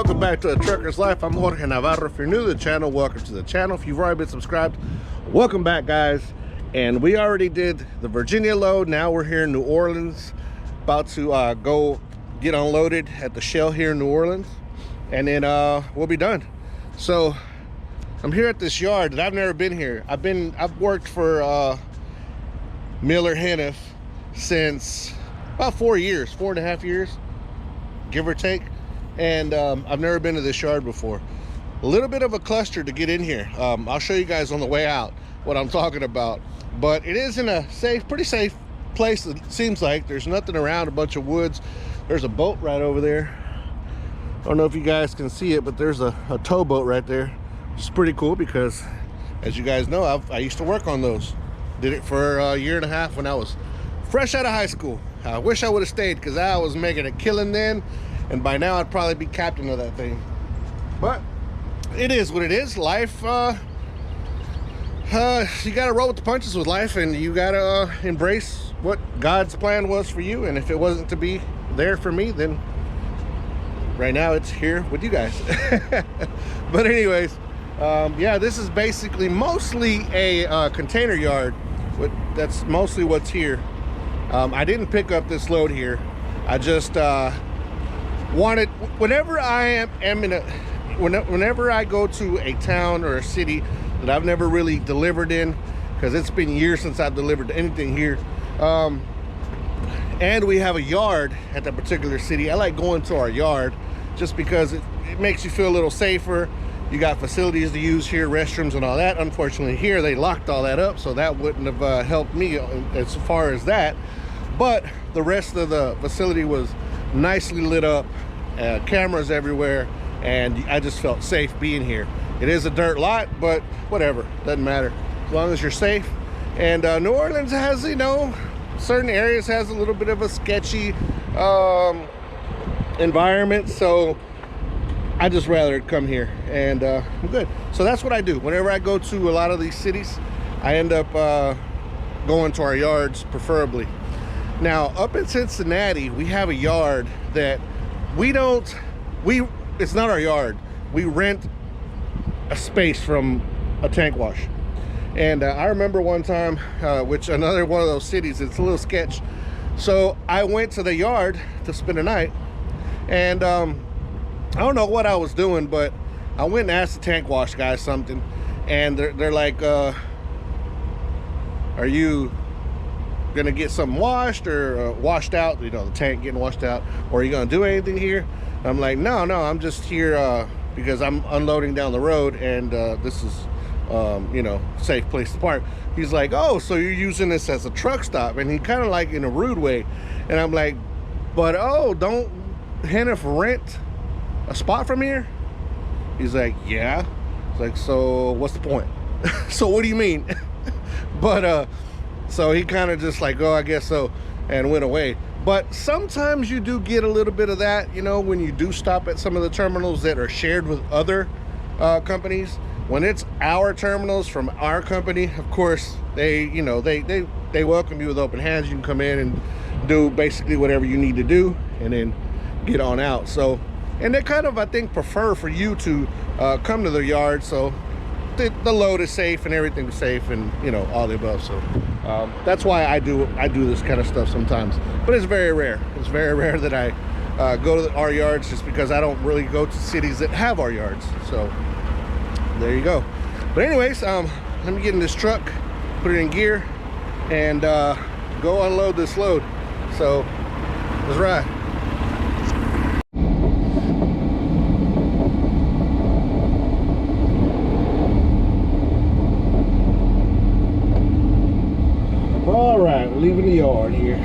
welcome back to A Trucker's Life. I'm Jorge Navarro. If you're new to the channel, welcome to the channel. If you've already been subscribed, welcome back, guys. And we already did the Virginia load. Now we're here in New Orleans, about to go get unloaded at the Shell here in New Orleans, and then we'll be done. So I'm here at this yard that I've never been here. I've worked for Miller Heniff since about 4.5 years, give or take. And I've never been to this yard before. A little bit of a cluster to get in here. I'll show you guys on the way out what I'm talking about. But it is in a pretty safe place, it seems like. There's nothing around, a bunch of woods. There's a boat right over there. I don't know if you guys can see it, but there's a towboat right there, which is pretty cool because, as you guys know, I used to work on those. Did it for a 1.5 years when I was fresh out of high school. I wish I would have stayed because I was making a killing then, and by now I'd probably be captain of that thing. But it is what it is. Life, you gotta roll with the punches with life, and you gotta embrace what God's plan was for you. And if it wasn't to be there for me, then right now it's here with you guys. But anyways, yeah, this is basically mostly a container yard. That's mostly what's here. I didn't pick up this load here. I just wanted, whenever I whenever I go to a town or a city that I've never really delivered in, because it's been years since I've delivered anything here, and we have a yard at that particular city, I like going to our yard just because it makes you feel a little safer. You got facilities to use here, restrooms and all that. Unfortunately here they locked all that up, so that wouldn't have helped me as far as that. But the rest of the facility was nicely lit up, cameras everywhere, and I just felt safe being here. It is a dirt lot, but whatever, doesn't matter as long as you're safe. And New Orleans has, you know, certain areas has a little bit of a sketchy environment, so I just rather come here, and I'm good. So that's what I do whenever I go to a lot of these cities. I end up going to our yards, preferably. Now up in Cincinnati, we have a yard that it's not our yard. We rent a space from a tank wash. And I remember one time, which another one of those cities, it's a little sketch. So I went to the yard to spend the night, and I don't know what I was doing, but I went and asked the tank wash guy something, and they're like, are you gonna get something washed or washed out, you know, the tank getting washed out, or are you gonna do anything here? I'm like, no, I'm just here because I'm unloading down the road, and this is you know, safe place to park. He's like, oh, so you're using this as a truck stop? And he kind of like in a rude way, and I'm like, but oh, don't Heniff rent a spot from here? He's like, yeah. It's like, so what's the point? So what do you mean? But so he kind of just like, oh, I guess so, and went away. But sometimes you do get a little bit of that, you know, when you do stop at some of the terminals that are shared with other companies. When it's our terminals from our company, of course, they, you know, they welcome you with open hands. You can come in and do basically whatever you need to do, and then get on out. So, and they kind of, I think, prefer for you to come to their yard, so the load is safe and everything's safe, and you know, all the above. So that's why I do this kind of stuff sometimes, but it's very rare. It's very rare that I go to our yards, just because I don't really go to cities that have our yards. So there you go. But anyways, let me get in this truck, put it in gear, and go unload this load. So let's ride. All right, we're leaving the yard here.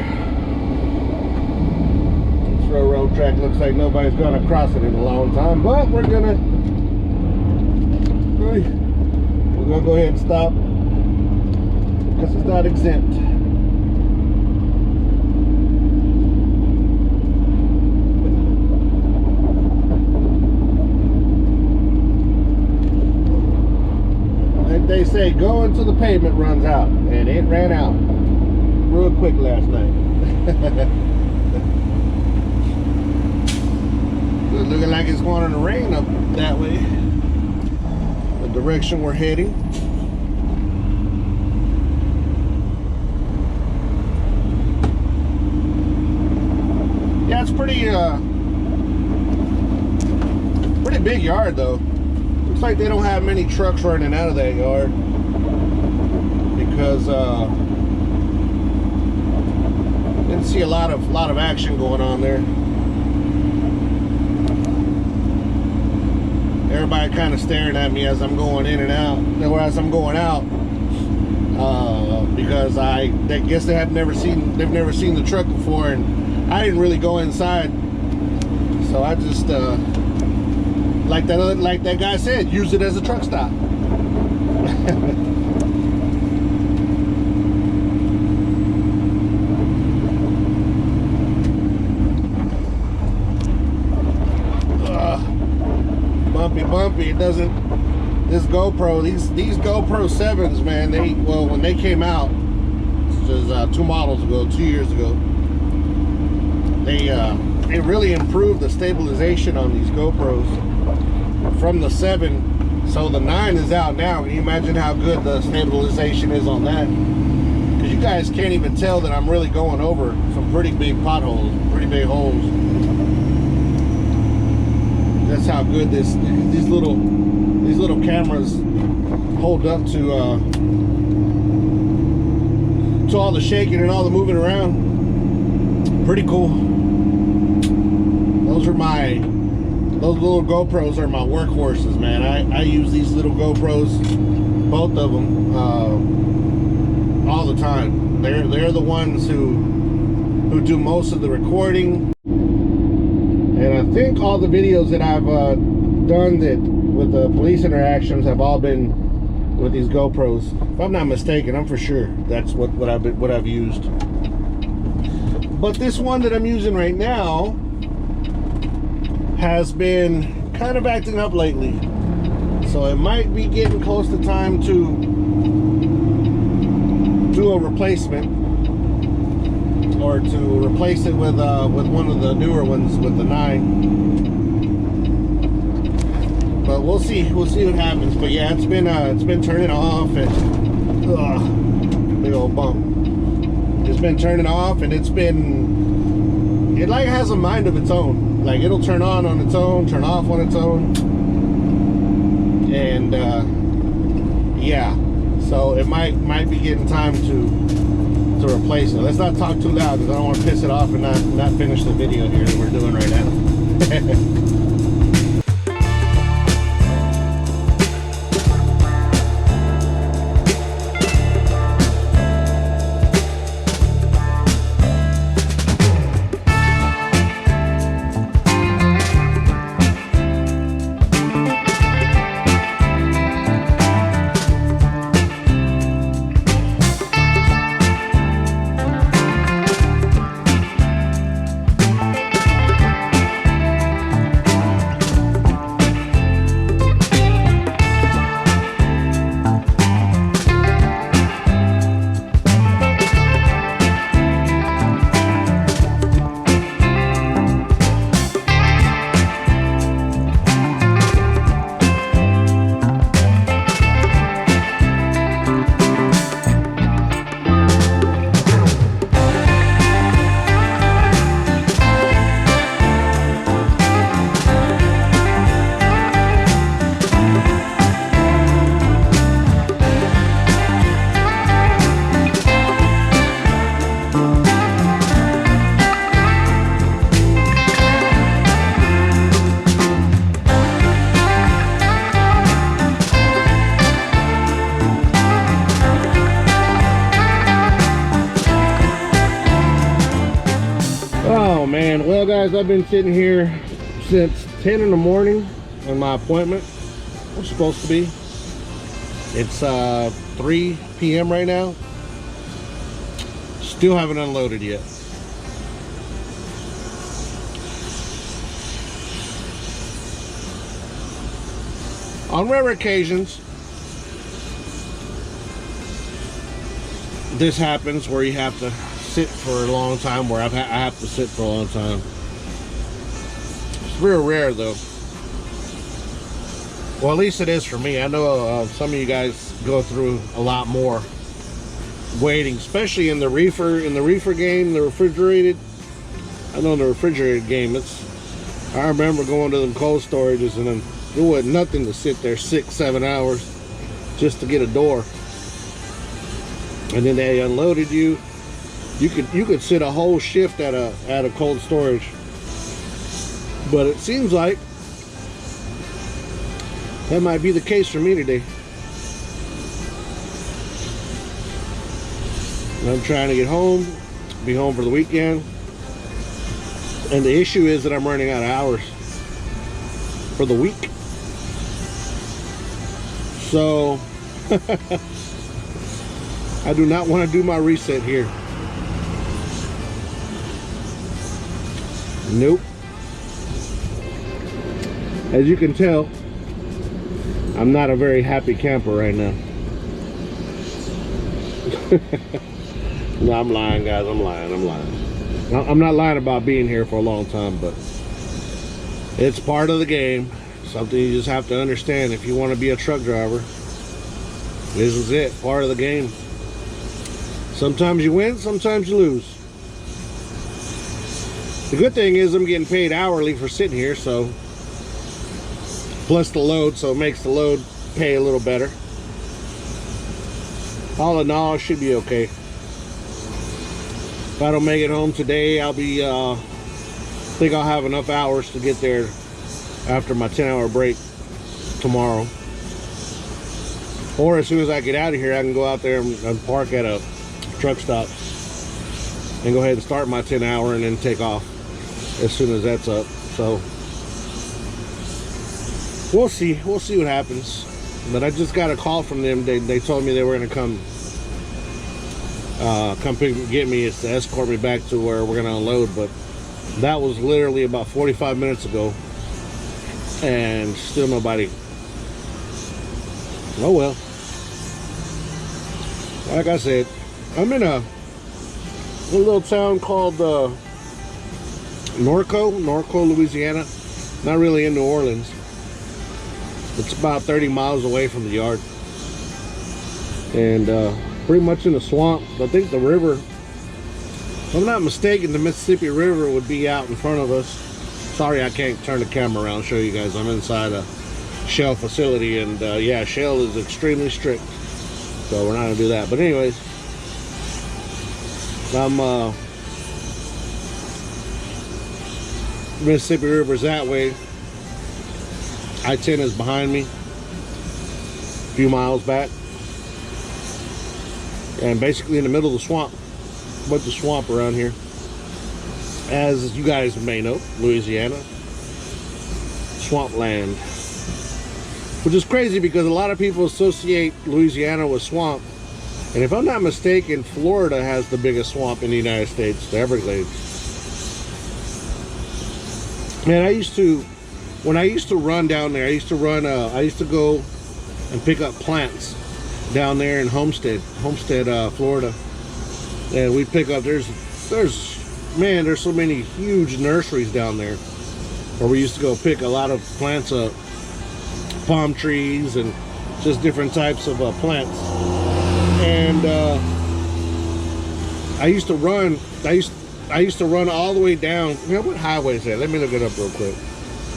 This railroad track looks like nobody's gonna cross it in a long time, but we're gonna go ahead and stop because it's not exempt. Like they say, go until the pavement runs out, and it ran out real quick last night. looking like it's going to rain up that way, the direction we're heading. Yeah, it's pretty big yard though. Looks like they don't have many trucks running out of that yard because didn't see a lot of action going on there. Everybody kind of staring at me as I'm going in and out, or as I'm going out, because I guess they've never seen the truck before, and I didn't really go inside, so I just like that guy said, use it as a truck stop. Bumpy. It doesn't. This GoPro, these GoPro 7s, man. When they came out, this was 2 models ago, 2 years ago. They really improved the stabilization on these GoPros from the 7. So the 9 is out now. Can you imagine how good the stabilization is on that? Because you guys can't even tell that I'm really going over some pretty big potholes, pretty big holes. That's how good these little cameras hold up to all the shaking and all the moving around. Pretty cool. Those little GoPros are my workhorses, man. I use these little GoPros, both of them, all the time. They're the ones who do most of the recording. And I think all the videos that I've done with the police interactions have all been with these GoPros. If I'm not mistaken, I'm for sure that's what I've used. But this one that I'm using right now has been kind of acting up lately, so it might be getting close to time to do a replacement, or to replace it with one of the newer ones, with the 9. But we'll see what happens. But yeah, it's been turning off, and big old bump. It's been turning off, and it like has a mind of its own. Like, it'll turn on its own, turn off on its own, and yeah. So it might be getting time to replace it. Let's not talk too loud, because I don't want to piss it off and not finish the video here that we're doing right now. Well, guys, I've been sitting here since 10 in the morning on my appointment. I'm supposed to be. It's 3 p.m. right now. Still haven't unloaded yet. On rare occasions, this happens where you have to sit for a long time, where I have to sit for a long time. real rare though. Well, at least it is for me. I know some of you guys go through a lot more waiting, especially in the reefer game, the refrigerated. I know in the refrigerated game, I remember going to them cold storages and then it wasn't nothing to sit there 6-7 hours just to get a door. And then they unloaded you. You could sit a whole shift at a cold storage. But it seems like that might be the case for me today. And I'm trying to get home, be home for the weekend. And the issue is that I'm running out of hours for the week. So I do not want to do my reset here. Nope. As you can tell, I'm not a very happy camper right now. No, I'm lying, guys. I'm lying. I'm not lying about being here for a long time, but it's part of the game. Something you just have to understand if you want to be a truck driver. This is it, part of the game. Sometimes you win, sometimes you lose. The good thing is I'm getting paid hourly for sitting here, so plus the load, so it makes the load pay a little better. All in all, it should be okay. If I don't make it home today, I'll be think I'll have enough hours to get there after my 10-hour break tomorrow. Or as soon as I get out of here, I can go out there and park at a truck stop and go ahead and start my 10-hour and then take off as soon as that's up. So we'll see what happens. But I just got a call from them. They told me they were going to come get me, to escort me back to where we're going to unload. But that was literally about 45 minutes ago and still nobody. Oh well. Like I said, I'm in a little town called Norco, Louisiana. Not really in New Orleans. It's about 30 miles away from the yard. And pretty much in a swamp. I think the river, if I'm not mistaken, the Mississippi River would be out in front of us. Sorry I can't turn the camera around and show you guys. I'm inside a Shell facility, and yeah, Shell is extremely strict. So we're not going to do that. But anyways, Mississippi River's that way. I-10 is behind me, a few miles back, and basically in the middle of the swamp. A bunch of swamp around here, as you guys may know. Louisiana, swampland, which is crazy because a lot of people associate Louisiana with swamp, and if I'm not mistaken, Florida has the biggest swamp in the United States, the Everglades. Man, when I used to run down there, I used to go and pick up plants down there in Homestead, Florida. And we pick up, there's so many huge nurseries down there where we used to go pick a lot of plants up, palm trees and just different types of plants. And I used to run all the way down. You know what highway is that? Let me look it up real quick.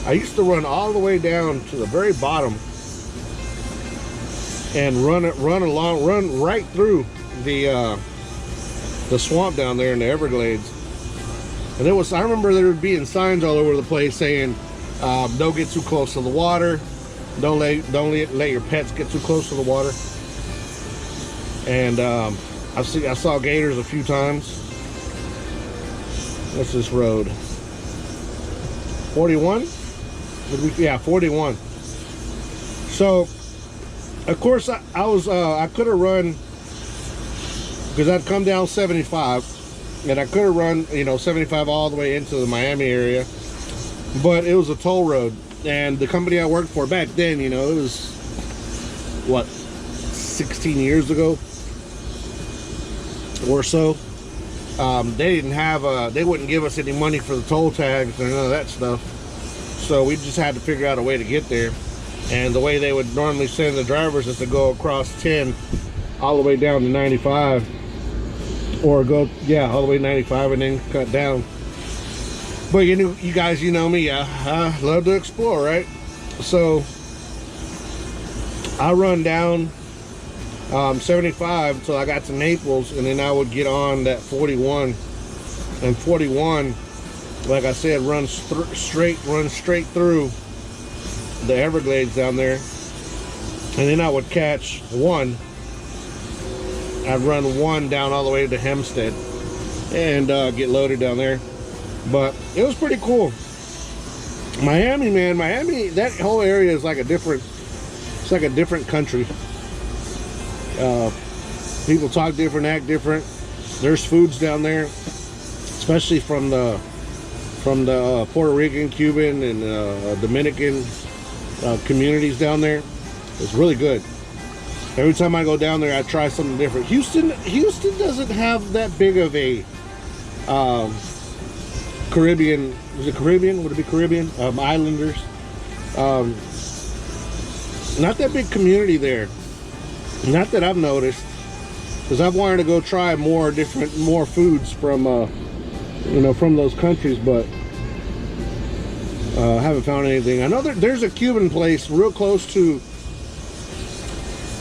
I used to run all the way down to the very bottom and run right through the swamp down there in the Everglades. And I remember there would be signs all over the place saying, don't get too close to the water. Don't let your pets get too close to the water. And I saw gators a few times. What's this road? 41? Yeah, 41. So, of course, I could have run, because I'd come down 75, and I could have run, 75 all the way into the Miami area, but it was a toll road, and the company I worked for back then, it was, what, 16 years ago or so. They wouldn't give us any money for the toll tags or none of that stuff. So we just had to figure out a way to get there. And the way they would normally send the drivers is to go across 10 all the way down to 95, or go, yeah, all the way to 95 and then cut down. But you guys, you know me, I love to explore, right? So I run down 75 until I got to Naples, and then I would get on that 41. And 41, like I said, runs straight through the Everglades down there. And then I would catch one. I'd run one down all the way to Hempstead and get loaded down there. But it was pretty cool. Miami, man, Miami, that whole area is like a different, it's like a different country. People talk different, act different. There's foods down there, especially from the Puerto Rican, Cuban, and Dominican communities down there. It's really good. Every time I go down there, I try something different. Houston doesn't have that big of a Caribbean. Is it Caribbean? Would it be Caribbean? Islanders. Not that big community there. Not that I've noticed, because I've wanted to go try more foods from from those countries, but I haven't found anything. I know there's a Cuban place real close to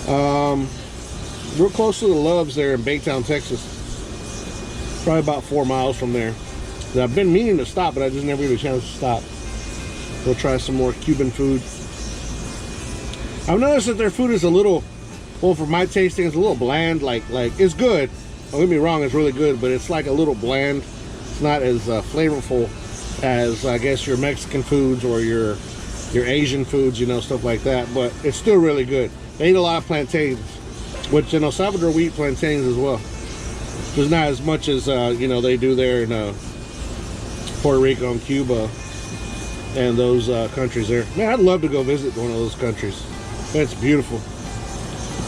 the Loves there in Baytown, Texas. Probably about 4 miles from there. And I've been meaning to stop, but I just never get a chance to stop. Go try some more Cuban food. I've noticed that their food is a little, well, for my tasting, it's a little bland. Like it's good. Don't get me wrong, it's really good, but it's like a little bland. It's not as flavorful as, I guess, your Mexican foods or your Asian foods, stuff like that. But it's still really good. They eat a lot of plantains, which in El Salvador we eat plantains as well. There's not as much as they do there in Puerto Rico and Cuba and those countries there. Man, I'd love to go visit one of those countries. It's beautiful.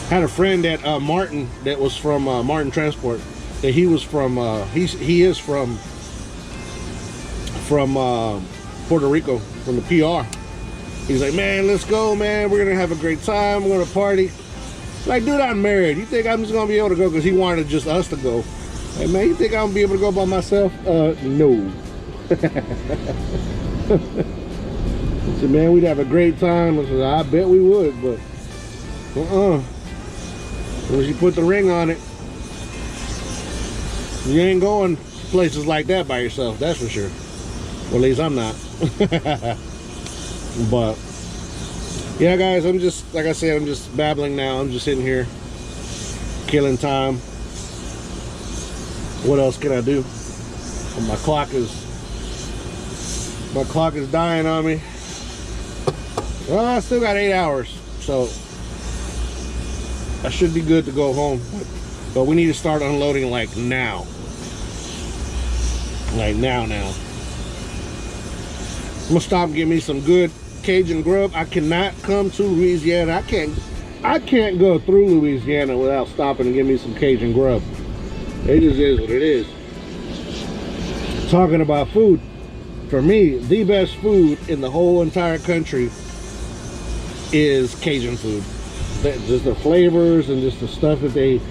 Had a friend at Martin that was from Martin Transport. That he was from he is from Puerto Rico, from the PR. He's like, man, let's go, man. We're gonna have a great time. We're gonna party. Like, dude, I'm married. You think I'm just gonna be able to go? Because he wanted just us to go. Hey, man, you think I'm gonna be able to go by myself? No. I said, man, we'd have a great time. I said, I bet we would, but once you put the ring on it, you ain't going places like that by yourself, that's for sure. Well, at least I'm not. But yeah, guys, I'm just, like I said, I'm just babbling now. I'm just sitting here killing time. What else can I do? My clock is dying on me. Well, I still got 8 hours, so I should be good to go home. But we need to start unloading like now. Like now. I'm gonna stop and get me some good Cajun grub. I cannot come to Louisiana. I can't go through Louisiana without stopping and get me some Cajun grub. It just is what it is. Talking about food, for me, the best food in the whole entire country is Cajun food. Just the flavors and just the stuff that they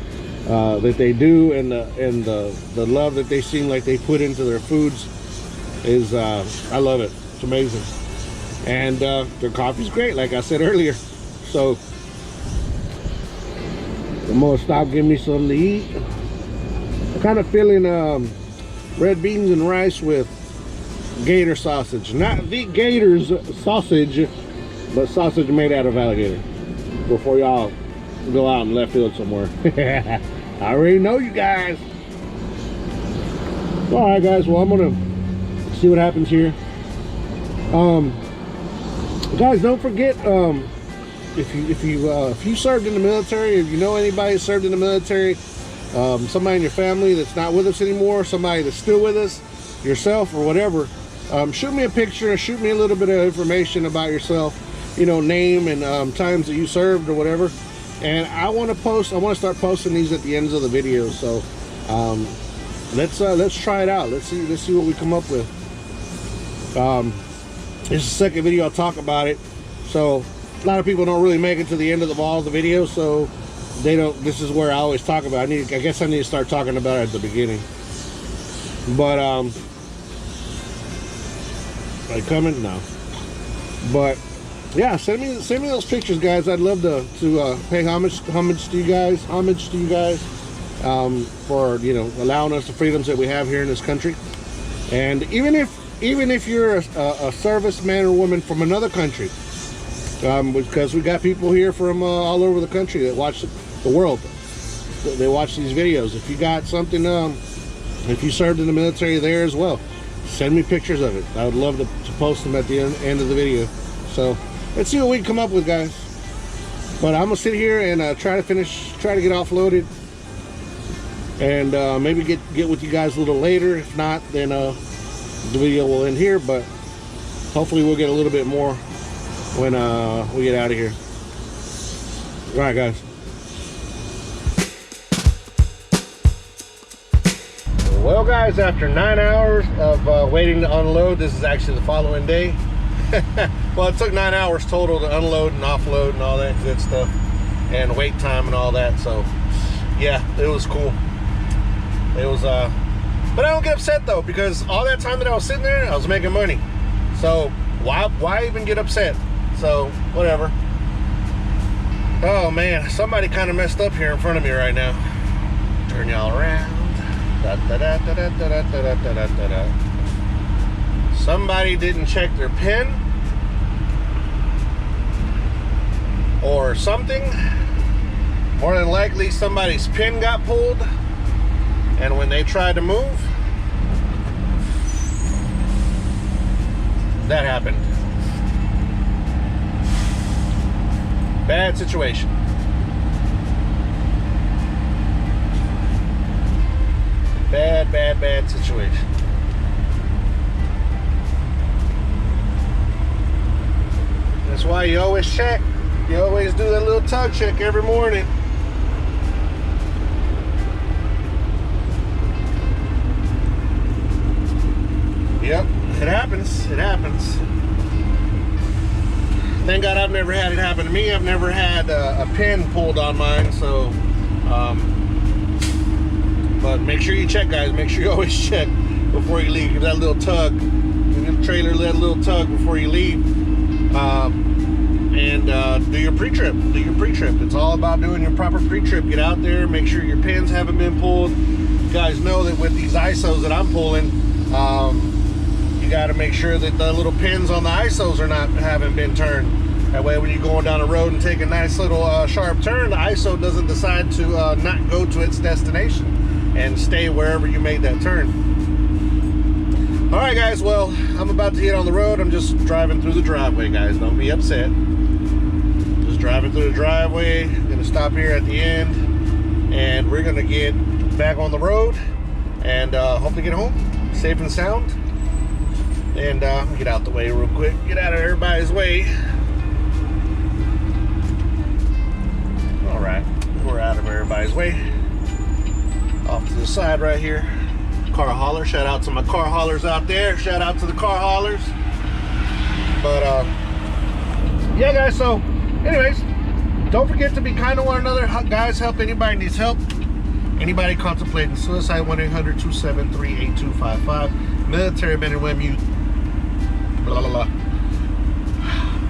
do, and the love that they seem like they put into their foods is I love it. It's amazing. And their coffee's great, like I said earlier. So I'm gonna stop, getting me something to eat. I'm kind of feeling red beans and rice with gator sausage. Not the gator's sausage, but sausage made out of alligator. Before y'all go out in left field somewhere. I already know you guys. All right, guys. Well, I'm gonna see what happens here. Guys, don't forget, if you served in the military, if you know anybody who served in the military, somebody in your family that's not with us anymore, somebody that's still with us, yourself or whatever, shoot me a picture, shoot me a little bit of information about yourself, name and times that you served or whatever. And I want to start posting these at the ends of the video. So let's try it out. Let's see what we come up with. This is the second video I'll talk about it. So a lot of people don't really make it to the end of all the videos, so they don't. This is where I always talk about it. I guess I need to start talking about it at the beginning. But are they coming? No. But yeah, send me those pictures, guys. I'd love to pay homage to you guys, for, you know, allowing us the freedoms that we have here in this country. And even if you're a serviceman or woman from another country, because we got people here from all over the country that watch the world. They watch these videos. If you got something, if you served in the military there as well, send me pictures of it. I would love to post them at the end of the video. So let's see what we can come up with, guys. But I'm gonna sit here and try to get offloaded, and maybe get with you guys a little later. If not, then the video will end here. But hopefully we'll get a little bit more when we get out of here. All right, guys. Well, guys, after 9 hours of waiting to unload, this is actually the following day. Well, it took 9 hours total to unload and offload and all that good stuff, and wait time and all that. So yeah, it was cool. It was but I don't get upset though, because all that time that I was sitting there, I was making money. So why even get upset? So whatever. Oh man, somebody kind of messed up here in front of me right now. Turn y'all around. Somebody didn't check their pin or something. More than likely somebody's pin got pulled, and when they tried to move, that happened. Bad situation. Bad situation. That's why you always check. You always do that little tug check every morning. Yep, it happens. It happens. Thank God I've never had it happen to me. I've never had a pin pulled on mine, so but make sure you check, guys. Make sure you always check before you leave. Give that little tug. Give your trailer that little tug before you leave. And do your pre-trip. Do your pre-trip. It's all about doing your proper pre-trip. Get out there. Make sure your pins haven't been pulled. You guys know that with these ISOs that I'm pulling, you got to make sure that the little pins on the ISOs haven't been turned. That way when you're going down the road and take a nice little sharp turn, the ISO doesn't decide to not go to its destination and stay wherever you made that turn. All right, guys, well, I'm about to get on the road. I'm just driving through the driveway, guys. Don't be upset. Just driving through the driveway. Gonna stop here at the end, and we're gonna get back on the road and hopefully get home safe and sound. And get out the way real quick. Get out of everybody's way. All right, we're out of everybody's way. Off to the side right here. Car hauler. Shout out to my car haulers out there. Shout out to the car haulers. But yeah, guys, so anyways, don't forget to be kind to one another, guys. Help anybody needs help. Anybody contemplating suicide, 1-800-273-8255. Military men and women, blah blah blah.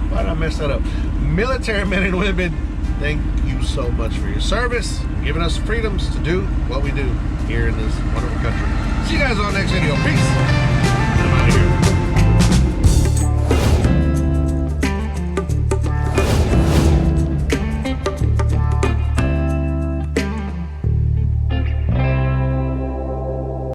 Why did I mess that up? Military men and women, thank you so much for your service, giving us freedoms to do what we do here in this wonderful country. See you guys on the next video. Peace.